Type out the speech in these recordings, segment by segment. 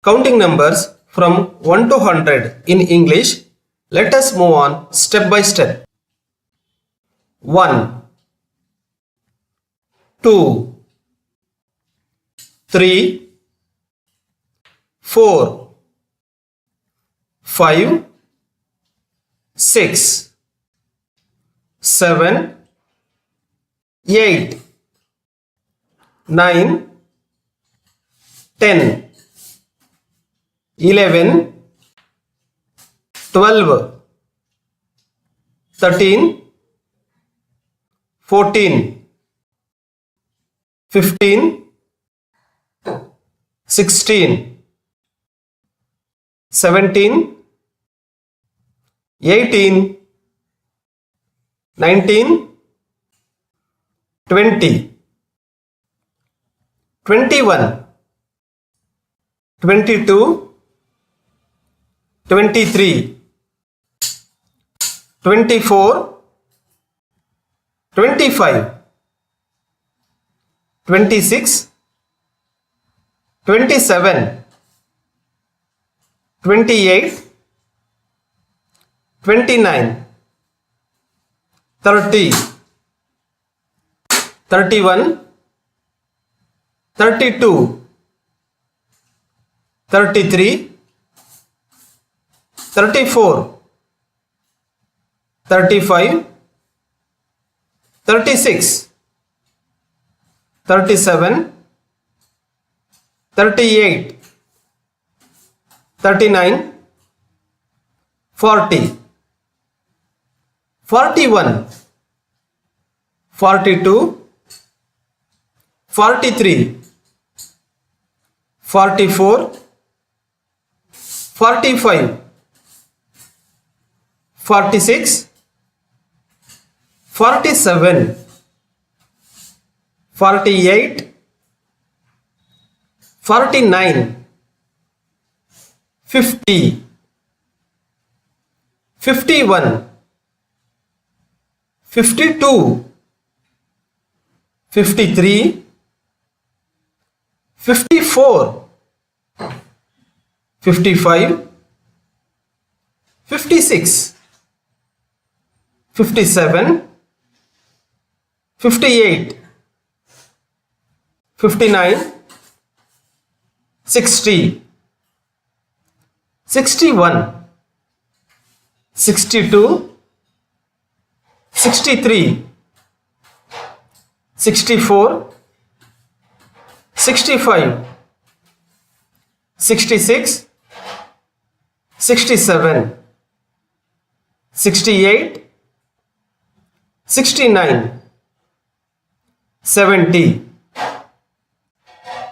counting numbers from 1 to 100 in English. Let us move on step by step. 1, 2, 3, 4, 5, 6, 7, 8, 9, 10, 11, 12, 13, 14, 15, 16, 17, 18, 19, 20, 21, 22, 23, 24, 25, 26, 27, 28, 29, 30, 31, 32, 33, 34, 35, 36, 37, 38, 39, 40, 41, 42, 43, 44, 45, 46, 47, 48, 49, 50, 51, 52, 53, 54, 55, 56, 57, 58, 59, 60, 61, 62, 63, 64, 65, 66, 67, 68, 69, 70,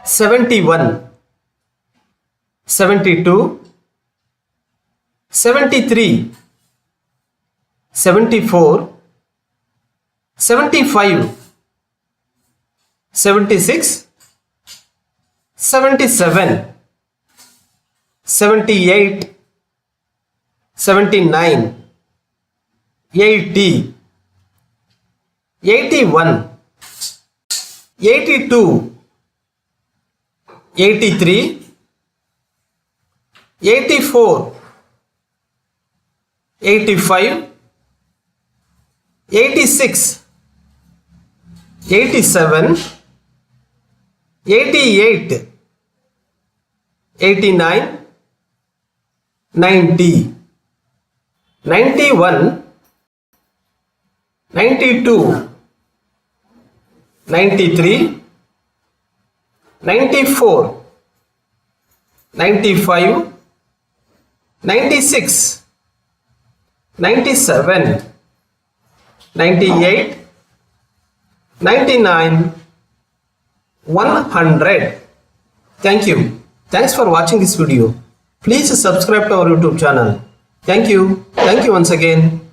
71, 72, 73, 74, 75, 76, 77, 78, 79, 80, 81, 82, 83, 84, 85, 86, 87, 88, 89, 90, 91, 92, 93, 94, 95, 96, 97, 98, 99, 100. Thank you. Thanks for watching this video. Please subscribe to our YouTube channel. Thank you. Thank you once again.